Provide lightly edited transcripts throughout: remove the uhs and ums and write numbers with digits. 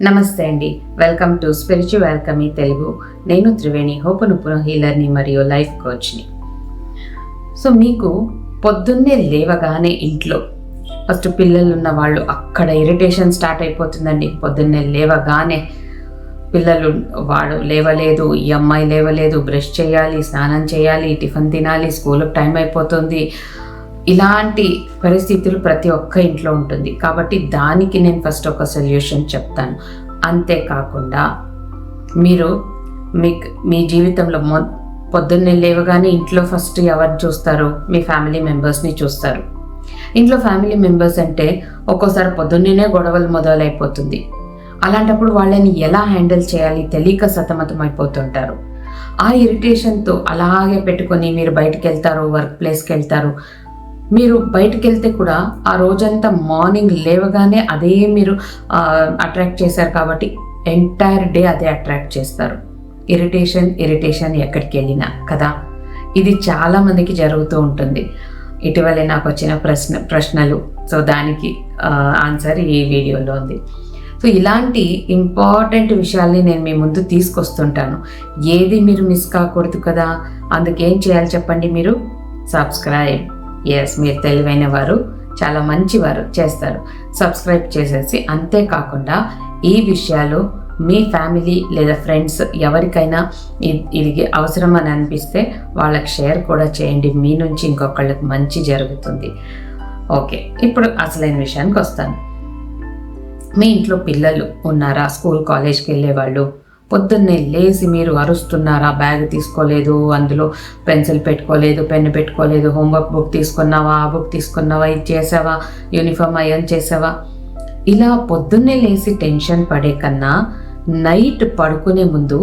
నమస్తే అండి. Welcome to spiritual Alchemy Telugu. నేను త్రివేణి, హోపనుపున హీలర్ని మరియు లైఫ్ కోచ్ని. సో మీకు పొద్దున్నే లేవగానే ఇంట్లో ఫస్ట్ పిల్లలు ఉన్న వాళ్ళు అక్కడ ఇరిటేషన్ స్టార్ట్ అయిపోతుందండి. పొద్దున్నే లేవగానే పిల్లలు వాడు లేవలేదు, ఈ అమ్మాయి లేవలేదు, బ్రష్ చేయాలి, స్నానం చేయాలి, టిఫిన్ తినాలి, స్కూల్కి టైం అయిపోతుంది. ఇలాంటి పరిస్థితులు ప్రతి ఒక్క ఇంట్లో ఉంటుంది. కాబట్టి దానికి నేను ఫస్ట్ ఒక సొల్యూషన్ చెప్తాను. అంతేకాకుండా మీరు మీ జీవితంలో పొద్దున్నే లేవగానే ఇంట్లో ఫస్ట్ ఎవరు చూస్తారు? మీ ఫ్యామిలీ మెంబర్స్ని చూస్తారు. ఇంట్లో ఫ్యామిలీ మెంబర్స్ అంటే ఒక్కోసారి పొద్దున్నే గొడవలు మొదలైపోతుంది. అలాంటప్పుడు వాళ్ళని ఎలా హ్యాండిల్ చేయాలి తెలియక సతమతం అయిపోతుంటారు. ఆ ఇరిటేషన్తో అలాగే పెట్టుకొని మీరు బయటకు వెళ్తారు, వర్క్ ప్లేస్కి వెళ్తారు. మీరు బయటకు వెళ్తే కూడా ఆ రోజంతా మార్నింగ్ లేవగానే అదే మీరు అట్రాక్ట్ చేశారు కాబట్టి ఎంటైర్ డే అదే అట్రాక్ట్ చేస్తారు. ఇరిటేషన్ ఎక్కడికి వెళ్ళినా కదా. ఇది చాలా మందికి జరుగుతూ ఉంటుంది. ఇటీవలే నాకు వచ్చిన ప్రశ్నలు, సో దానికి ఆన్సర్ ఈ వీడియోలో ఉంది. సో ఇలాంటి ఇంపార్టెంట్ విషయాల్ని నేను మీ ముందు తీసుకొస్తుంటాను. ఏది మీరు మిస్ కాకూడదు కదా. అందుకేం చేయాలి చెప్పండి? మీరు సబ్స్క్రైబ్. మీరు తెలివైన వారు, చాలా మంచివారు, చేస్తారు. సబ్స్క్రైబ్ చేసేసి అంతేకాకుండా ఈ విషయాలు మీ ఫ్యామిలీ లేదా ఫ్రెండ్స్ ఎవరికైనా ఇది అవసరం అని అనిపిస్తే వాళ్ళకి షేర్ కూడా చేయండి. మీ నుంచి ఇంకొకళ్ళకి మంచి జరుగుతుంది. ఓకే, ఇప్పుడు అసలైన విషయానికి వస్తాను. మీ ఇంట్లో పిల్లలు ఉన్నారా? స్కూల్ కాలేజ్కి వెళ్ళేవాళ్ళు పొద్దున్నే లేచి మీరు అరుస్తున్నారా? బ్యాగ్ తీసుకోలేదు, అందులో పెన్సిల్ పెట్టుకోలేదు, పెన్ను పెట్టుకోలేదు, హోంవర్క్ బుక్ తీసుకున్నావా, ఆ బుక్ తీసుకున్నావా, ఇది చేసావా, యూనిఫామ్ అయన్ చేసావా? ఇలా పొద్దున్నే లేచి టెన్షన్ పడే కన్నా నైట్ పడుకునే ముందు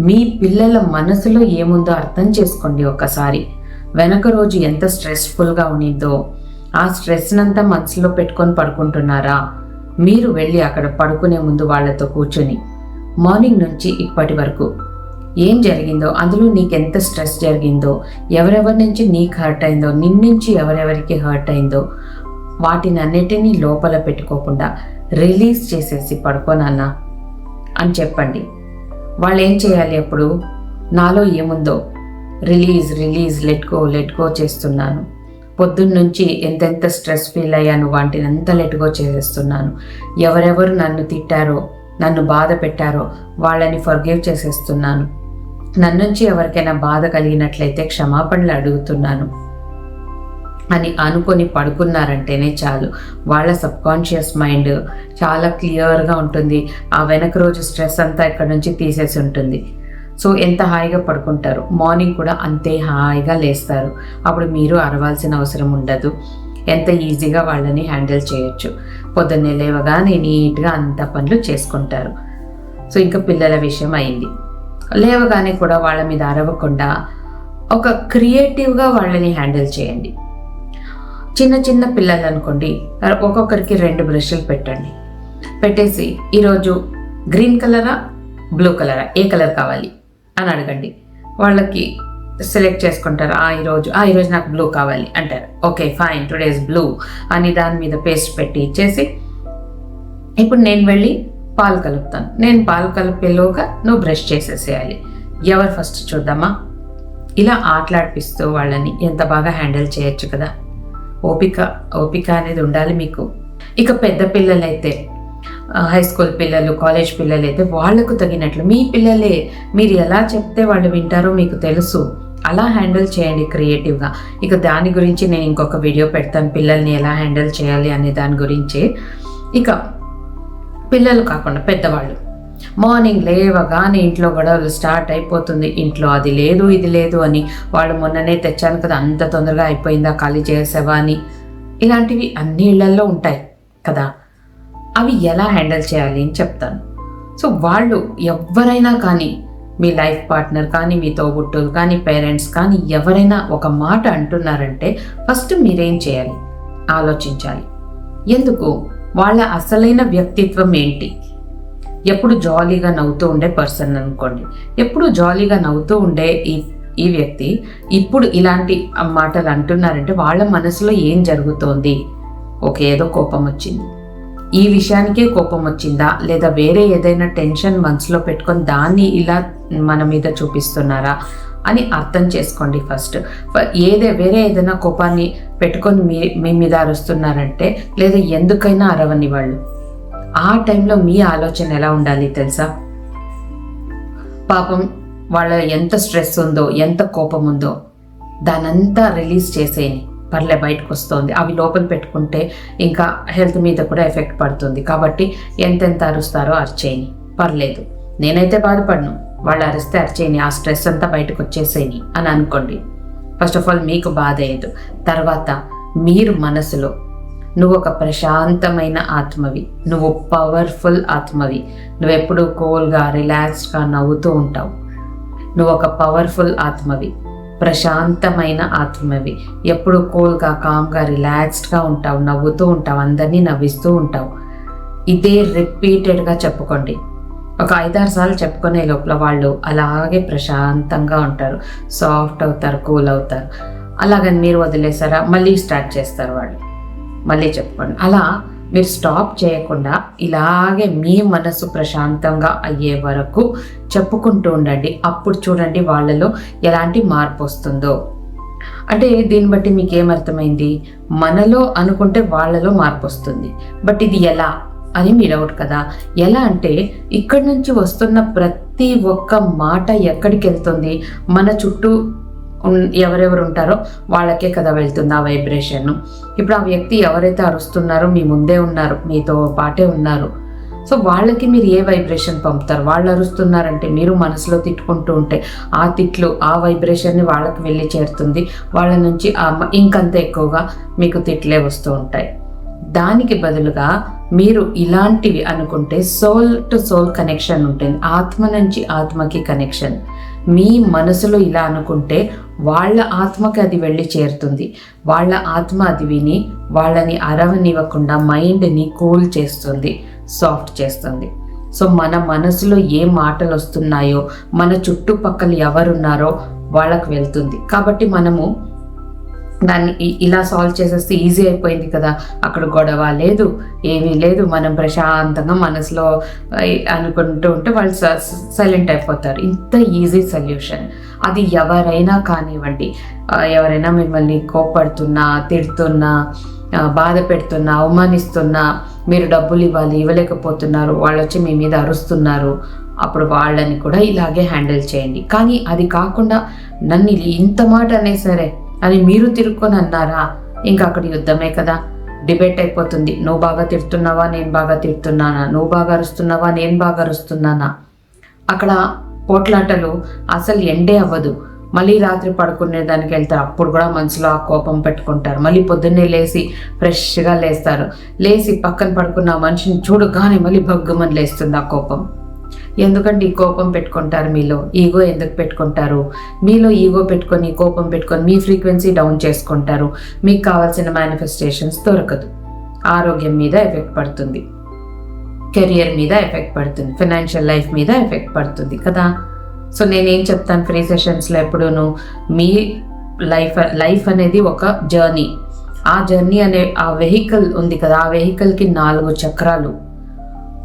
మీ పిల్లల మనసులో ఏముందో అర్థం చేసుకోండి ఒకసారి. వెనక రోజు ఎంత స్ట్రెస్ఫుల్గా ఉండిందో ఆ స్ట్రెస్నంతా మనసులో పెట్టుకొని పడుకుంటున్నారా? మీరు వెళ్ళి అక్కడ పడుకునే ముందు వాళ్ళతో కూర్చుని మార్నింగ్ నుంచి ఇప్పటి వరకు ఏం జరిగిందో, అందులో నీకెంత స్ట్రెస్ జరిగిందో, ఎవరెవరి నుంచి నీకు హర్ట్ అయిందో, నుంచి ఎవరెవరికి హర్ట్ అయిందో వాటిని అన్నిటినీ లోపల పెట్టుకోకుండా రిలీజ్ చేసేసి పడుకోనన్నా అని చెప్పండి. వాళ్ళు ఏం చేయాలి? అప్పుడు నాలో ఏముందో రిలీజ్ లెట్ గో చేస్తున్నాను. పొద్దున్నుంచి ఎంతెంత స్ట్రెస్ ఫీల్ అయ్యాను వాటిని అంతా లెట్ గో చేసేస్తున్నాను. ఎవరెవరు నన్ను తిట్టారో, నన్ను బాధ పెట్టారో వాళ్ళని ఫర్గివ్ చేసేస్తున్నాను. నన్నుంచి ఎవరికైనా బాధ కలిగినట్లయితే క్షమాపణలు అడుగుతున్నాను అని అనుకొని పడుకున్నారంటేనే చాలు. వాళ్ళ సబ్కాన్షియస్ మైండ్ చాలా క్లియర్గా ఉంటుంది. ఆ వెనక రోజు స్ట్రెస్ అంతా ఇక్కడ నుంచి తీసేసి ఉంటుంది. సో ఎంత హాయిగా పడుకుంటారు. మార్నింగ్ కూడా అంతే హాయిగా లేస్తారు. అప్పుడు మీరు అరవాల్సిన అవసరం ఉండదు. ఎంత ఈజీగా వాళ్ళని హ్యాండిల్ చేయొచ్చు. పొద్దున్నే లేవగానే నీట్గా అంత పనులు చేసుకుంటారు. సో ఇంకా పిల్లల విషయం అయింది. లేవగానే కూడా వాళ్ళ మీద అరవకుండా ఒక క్రియేటివ్గా వాళ్ళని హ్యాండిల్ చేయండి. చిన్న పిల్లలు అనుకోండి, ఒక్కొక్కరికి 2 బ్రష్లు పెట్టండి. పెట్టేసి ఈరోజు గ్రీన్ కలరా, బ్లూ కలరా, ఏ కలర్ కావాలి అని అడగండి. వాళ్ళకి సెలెక్ట్ చేసుకుంటారు. ఈరోజు నాకు బ్లూ కావాలి అంటారు. ఓకే ఫైన్, టుడేస్ బ్లూ అని దాని మీద పేస్ట్ పెట్టి ఇచ్చేసి, ఇప్పుడు నేను వెళ్ళి పాలు కలుపుతాను. నేను పాలు కలిపేలోగా నువ్వు బ్రష్ చేసేసేయాలి. ఎవరు ఫస్ట్ చూద్దామా? ఇలా ఆటలాడిపిస్తూ వాళ్ళని ఎంత బాగా హ్యాండిల్ చేయొచ్చు కదా. ఓపిక అనేది ఉండాలి మీకు. ఇక పెద్ద పిల్లలైతే, హై స్కూల్ పిల్లలు, కాలేజ్ పిల్లలు అయితే వాళ్లకు తగినట్లు మీ పిల్లలే, మీరు ఎలా చెప్తే వాళ్ళు వింటారో మీకు తెలుసు. అలా హ్యాండిల్ చేయండి క్రియేటివ్గా. ఇక దాని గురించి నేను ఇంకొక వీడియో పెడతాను, పిల్లల్ని ఎలా హ్యాండిల్ చేయాలి అనే దాని గురించి. ఇక పిల్లలు కాకుండా పెద్దవాళ్ళు మార్నింగ్ లేవగానే ఇంట్లో గొడవలు స్టార్ట్ అయిపోతుంది. ఇంట్లో అది లేదు ఇది లేదు అని, వాళ్ళు మొన్ననే తెచ్చాను కదా అంత తొందరగా అయిపోయిందా, ఖాళీ చేసావా అని, ఇలాంటివి అన్ని ఇళ్లల్లో ఉంటాయి కదా. అవి ఎలా హ్యాండిల్ చేయాలి అని చెప్తాను. సో వాళ్ళు ఎవరైనా కానీ, మీ లైఫ్ పార్ట్నర్ కానీ, మీ తోబుట్టులు కానీ, పేరెంట్స్ కానీ ఎవరైనా ఒక మాట అంటున్నారంటే ఫస్ట్ మీరేం చేయాలి ఆలోచించాలి. ఎందుకు? వాళ్ళ అసలైన వ్యక్తిత్వం ఏంటి? ఎప్పుడు జాలీగా నవ్వుతూ ఉండే పర్సన్ అనుకోండి, ఎప్పుడు జాలీగా నవ్వుతూ ఉండే ఈ వ్యక్తి ఇప్పుడు ఇలాంటి మాటలు అంటున్నారంటే వాళ్ళ మనసులో ఏం జరుగుతోంది? ఓకే, ఏదో కోపం వచ్చింది, ఈ విషయానికే కోపం వచ్చిందా, లేదా వేరే ఏదైనా టెన్షన్ మనసులో పెట్టుకొని దాన్ని ఇలా మన మీద చూపిస్తున్నారా అని అర్థం చేసుకోండి ఫస్ట్. వేరే ఏదైనా కోపాన్ని పెట్టుకొని మీ మీద అరుస్తున్నారంటే, లేదా ఎందుకైనా అరవని వాళ్ళు, ఆ టైంలో మీ ఆలోచన ఎలా ఉండాలి తెలుసా? పాపం వాళ్ళ ఎంత స్ట్రెస్ ఉందో, ఎంత కోపం ఉందో దానంతా రిలీజ్ చేసేయని, పర్లే బయటకు వస్తుంది. అవి లోపల పెట్టుకుంటే ఇంకా హెల్త్ మీద కూడా ఎఫెక్ట్ పడుతుంది. కాబట్టి ఎంతెంత అరుస్తారో అరిచేయని, పర్లేదు. నేనైతే బాధపడను, వాళ్ళు అరిస్తే అరిచేయని, ఆ స్ట్రెస్ అంతా బయటకు వచ్చేసేయని అని అనుకోండి. ఫస్ట్ ఆఫ్ ఆల్ మీకు బాధ అయ్యేదు. తర్వాత మీరు మనసులో నువ్వు ఒక ప్రశాంతమైన ఆత్మవి, నువ్వు పవర్ఫుల్ ఆత్మవి, నువ్వెప్పుడు కూల్గా రిలాక్స్డ్గా నవ్వుతూ ఉంటావు. నువ్వు ఒక పవర్ఫుల్ ఆత్మవి, ప్రశాంతమైన ఆత్మవి, ఎప్పుడు కూల్గా కామ్గా రిలాక్స్డ్గా ఉంటావు, నవ్వుతూ ఉంటావు, అందరినీ నవ్విస్తూ ఉంటావు. ఇదే రిపీటెడ్గా చెప్పుకోండి. ఒక 5-6 సార్లు చెప్పుకునే లోపల వాళ్ళు అలాగే ప్రశాంతంగా ఉంటారు, సాఫ్ట్ అవుతారు, కూల్ అవుతారు. అలాగని మీరు వదిలేసారా, మళ్ళీ స్టార్ట్ చేస్తారు వాళ్ళు. మళ్ళీ చెప్పుకోండి. అలా మీరు స్టాప్ చేయకుండా ఇలాగే మీ మనసు ప్రశాంతంగా అయ్యే వరకు చెప్పుకుంటూ ఉండండి. అప్పుడు చూడండి వాళ్ళలో ఎలాంటి మార్పు వస్తుందో. అంటే దీన్ని బట్టి మీకు ఏమర్థమైంది? మనలో అనుకుంటే వాళ్ళలో మార్పు వస్తుంది. బట్ ఇది ఎలా అని మీ డౌట్ కదా. ఎలా అంటే, ఇక్కడి నుంచి వస్తున్న ప్రతి ఒక్క మాట ఎక్కడికి వెళ్తుంది? మన చుట్టూ ఎవరెవరు ఉంటారో వాళ్ళకే కదా వెళ్తుంది ఆ వైబ్రేషన్. ఇప్పుడు ఆ వ్యక్తి ఎవరైతే అరుస్తున్నారో మీ ముందే ఉన్నారు, మీతో పాటే ఉన్నారు. సో వాళ్ళకి మీరు ఏ వైబ్రేషన్ పంపుతారు? వాళ్ళు అరుస్తున్నారంటే మీరు మనసులో తిట్టుకుంటూ ఉంటే ఆ తిట్లు, ఆ వైబ్రేషన్ని వాళ్ళకి వెళ్ళి చేరుతుంది. వాళ్ళ నుంచి ఇంకంత ఎక్కువగా మీకు తిట్లే వస్తూ ఉంటాయి. దానికి బదులుగా మీరు ఇలాంటివి అనుకుంటే సోల్ టు సోల్ కనెక్షన్ ఉంటుంది, ఆత్మ నుంచి ఆత్మకి కనెక్షన్. మీ మనసులో ఇలా అనుకుంటే వాళ్ళ ఆత్మకి అది వెళ్ళి చేరుతుంది. వాళ్ళ ఆత్మ అది విని వాళ్ళని అరవనివ్వకుండా మైండ్ని కూల్ చేస్తుంది, సాఫ్ట్ చేస్తుంది. సో మన మనసులో ఏ మాటలు వస్తున్నాయో, మన చుట్టుపక్కల ఎవరున్నారో వాళ్ళకి వెళ్తుంది. కాబట్టి మనము దాన్ని ఇలా సాల్వ్ చేసేస్తే ఈజీ అయిపోయింది కదా, అక్కడ గొడవ లేదు, ఏమీ లేదు, మనం ప్రశాంతంగా మనసులో అనుకుంటూ ఉంటే వాళ్ళు సైలెంట్ అయిపోతారు. ఇంత ఈజీ సొల్యూషన్. అది ఎవరైనా కానివ్వండి, ఎవరైనా మిమ్మల్ని కోపడుతున్నా, తిడుతున్నా, బాధ పెడుతున్నా, అవమానిస్తున్నా, మీరు డబ్బులు ఇవ్వలేకపోతున్నారు, వాళ్ళు వచ్చి మీ మీద అరుస్తున్నారు, అప్పుడు వాళ్ళని కూడా ఇలాగే హ్యాండిల్ చేయండి. కానీ అది కాకుండా నన్ను ఇంత మాట అనే సరే అని మీరు తిరుక్కొని అన్నారా, ఇంకా అక్కడ యుద్ధమే కదా, డిబేట్ అయిపోతుంది. నువ్వు బాగా తిడుతున్నావా, నేను బాగా తిడుతున్నానా, నువ్వు బాగా అరుస్తున్నావా, నేను బాగా అరుస్తున్నానా. అక్కడ పోట్లాటలు అసలు ఎండే అవ్వదు. మళ్ళీ రాత్రి పడుకునే దానికి వెళ్తారు, అప్పుడు కూడా మనసులో ఆ కోపం పెట్టుకుంటారు. మళ్ళీ పొద్దున్నే లేచి ఫ్రెష్గా లేస్తారు, లేచి పక్కన పడుకున్న మనిషిని చూడగానే మళ్ళీ భగ్గుమని లేస్తుంది ఆ కోపం. ఎందుకంటే ఈ కోపం పెట్టుకుంటారు మీలో, ఈగో ఎందుకు పెట్టుకుంటారు? మీలో ఈగో పెట్టుకొని, కోపం పెట్టుకొని మీ ఫ్రీక్వెన్సీ డౌన్ చేసుకుంటారు. మీకు కావాల్సిన మేనిఫెస్టేషన్స్ దొరకదు. ఆరోగ్యం మీద ఎఫెక్ట్ పడుతుంది, కెరియర్ మీద ఎఫెక్ట్ పడుతుంది, ఫైనాన్షియల్ లైఫ్ మీద ఎఫెక్ట్ పడుతుంది కదా. సో నేనేం చెప్తాను ఫ్రీ సెషన్స్లో ఎప్పుడూను, మీ లైఫ్ అనేది ఒక జర్నీ. ఆ జర్నీ అనే ఆ వెహికల్ ఉంది కదా, ఆ వెహికల్కి 4 చక్రాలు.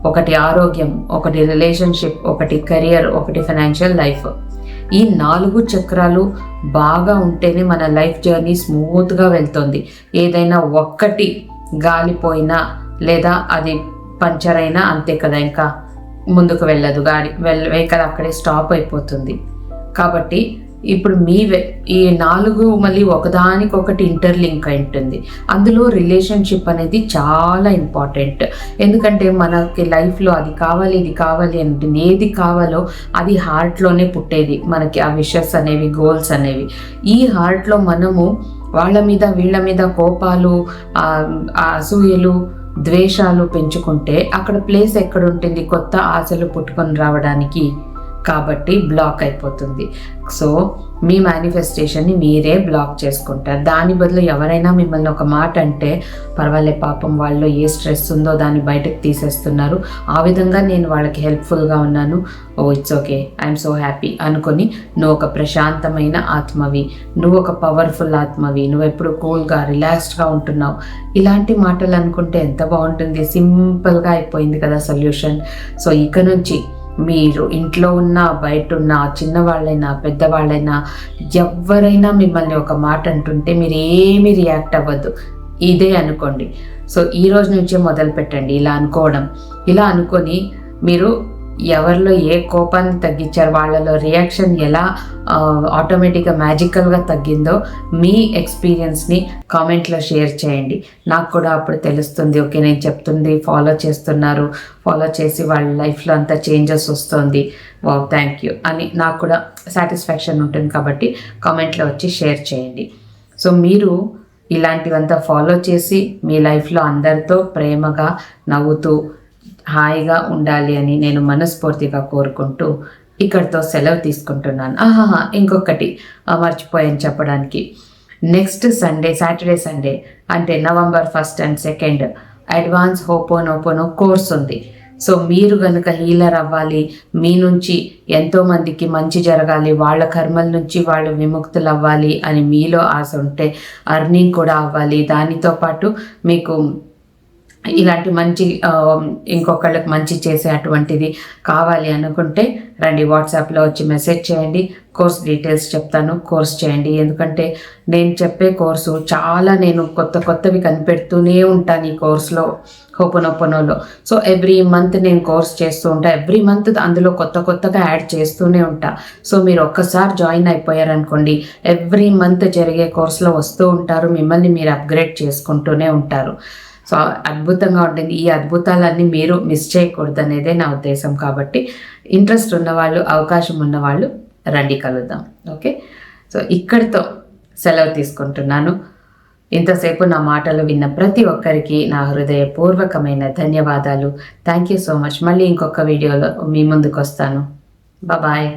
ఒకటి ఆరోగ్యం, ఒకటి రిలేషన్షిప్, ఒకటి కెరియర్, ఒకటి ఫైనాన్షియల్ లైఫ్. ఈ 4 చక్రాలు బాగా ఉంటేనే మన లైఫ్ జర్నీ స్మూత్గా వెళ్తుంది. ఏదైనా ఒక్కటి గాలిపోయినా లేదా అది పంచర్ అయినా అంతే కదా, ఇంకా ముందుకు వెళ్ళదు వెహికల్, అక్కడే స్టాప్ అయిపోతుంది. కాబట్టి ఇప్పుడు ఈ 4 మళ్ళీ ఒకదానికొకటి ఇంటర్లింక్ అయి ఉంటుంది. అందులో రిలేషన్షిప్ అనేది చాలా ఇంపార్టెంట్. ఎందుకంటే మనకి లైఫ్లో అది కావాలి, ఇది కావాలి అంటే ఏది కావాలో అది హార్ట్లోనే పుట్టేది. మనకి ఆ విషెస్ అనేవి, గోల్స్ అనేవి ఈ హార్ట్లో మనము వాళ్ళ మీద వీళ్ళ మీద కోపాలు, అసూయలు, ద్వేషాలు పెంచుకుంటే అక్కడ ప్లేస్ ఎక్కడ ఉంటుంది కొత్త ఆశలు పుట్టుకొని రావడానికి? కాబట్టి బ్లాక్ అయిపోతుంది. సో మీ మేనిఫెస్టేషన్ని మీరే బ్లాక్ చేసుకుంటారు. దాని బదులు ఎవరైనా మిమ్మల్ని ఒక మాట అంటే పర్వాలే, పాపం వాళ్ళు ఏ స్ట్రెస్ ఉందో దాన్ని బయటకు తీసేస్తున్నారు, ఆ విధంగా నేను వాళ్ళకి హెల్ప్ఫుల్గా ఉన్నాను, oh it's okay, I'm so happy అనుకొని నువ్వు ఒక ప్రశాంతమైన ఆత్మవి, నువ్వు ఒక పవర్ఫుల్ ఆత్మవి, నువ్వు ఎప్పుడు కూల్గా రిలాక్స్డ్గా ఉంటున్నావు, ఇలాంటి మాటలు అనుకుంటే ఎంత బాగుంటుంది. సింపుల్గా అయిపోయింది కదా సొల్యూషన్. సో ఇక నుంచి మీరు ఇంట్లో ఉన్న బయట ఉన్న చిన్నవాళ్ళైనా పెద్దవాళ్ళైనా ఎవరైనా మిమ్మల్ని ఒక మాట అంటుంటే మీరు ఏమీ రియాక్ట్ అవ్వద్దు, ఇదే అనుకోండి. సో ఈ రోజు నుంచే మొదలు పెట్టండి ఇలా అనుకోవడం. ఇలా అనుకొని మీరు ఎవరిలో ఏ కోపాన్ని తగ్గించారు, వాళ్ళలో రియాక్షన్ ఎలా ఆటోమేటిక్గా మ్యాజికల్గా తగ్గిందో మీ ఎక్స్పీరియన్స్ని కామెంట్లో షేర్ చేయండి. నాకు కూడా అప్పుడు తెలుస్తుంది, ఓకే నేను చెప్తుంది ఫాలో చేస్తున్నారు, ఫాలో చేసి వాళ్ళ లైఫ్లో అంతా చేంజెస్ వస్తుంది, వావ్ థ్యాంక్ యూ అని నాకు కూడా సాటిస్ఫాక్షన్ ఉంటుంది. కాబట్టి కామెంట్లో వచ్చి షేర్ చేయండి. సో మీరు ఇలాంటివంతా ఫాలో చేసి మీ లైఫ్లో అందరితో ప్రేమగా నవ్వుతూ హాయిగా ఉండాలి అని నేను మనస్ఫూర్తిగా కోరుకుంటూ ఇక్కడితో సెలవు తీసుకుంటున్నాను. ఇంకొకటి మర్చిపోయాను చెప్పడానికి. నెక్స్ట్ సండే, సాటర్డే సండే అంటే November 1st and 2nd advance ho'oponopono course ఉంది. సో మీరు కనుక హీలర్ అవ్వాలి, మీ నుంచి ఎంతోమందికి మంచి జరగాలి, వాళ్ళ కర్మల నుంచి వాళ్ళు విముక్తులు అవ్వాలి అని మీలో ఆశ ఉంటే, అర్నింగ్ కూడా అవ్వాలి, దానితో పాటు మీకు ఇలాంటి మంచి ఇంకొకళ్ళకి మంచి చేసే అటువంటిది కావాలి అనుకుంటే రండి, వాట్సాప్లో వచ్చి మెసేజ్ చేయండి, కోర్స్ డీటెయిల్స్ చెప్తాను, కోర్స్ చేయండి. ఎందుకంటే నేను చెప్పే కోర్సు చాలా నేను కొత్తవి కనిపెడుతూనే ఉంటాను ఈ కోర్సులో, హోపోనోపోనోలో. సో ఎవ్రీ మంత్ నేను కోర్స్ చేస్తూ ఉంటా, ఎవ్రీ మంత్ అందులో కొత్తగా యాడ్ చేస్తూనే ఉంటా. సో మీరు ఒక్కసారి జాయిన్ అయిపోయారనుకోండి, ఎవ్రీ మంత్ జరిగే కోర్సులో వస్తూ ఉంటారు, మిమ్మల్ని మీరు అప్గ్రేడ్ చేసుకుంటూనే ఉంటారు. సో అద్భుతంగా ఉంటుంది. ఈ అద్భుతాలన్నీ మీరు మిస్ చేయకూడదు అనేదే నా ఉద్దేశం. కాబట్టి ఇంట్రెస్ట్ ఉన్నవాళ్ళు, అవకాశం ఉన్నవాళ్ళు రండి, కలుద్దాం. ఓకే, సో ఇక్కడితో సెలవు తీసుకుంటున్నాను. ఇంతసేపు నా మాటలు విన్న ప్రతి ఒక్కరికి నా హృదయపూర్వకమైన ధన్యవాదాలు. Thank you so much. మళ్ళీ ఇంకొక వీడియోలో మీ ముందుకు వస్తాను. బాయ్.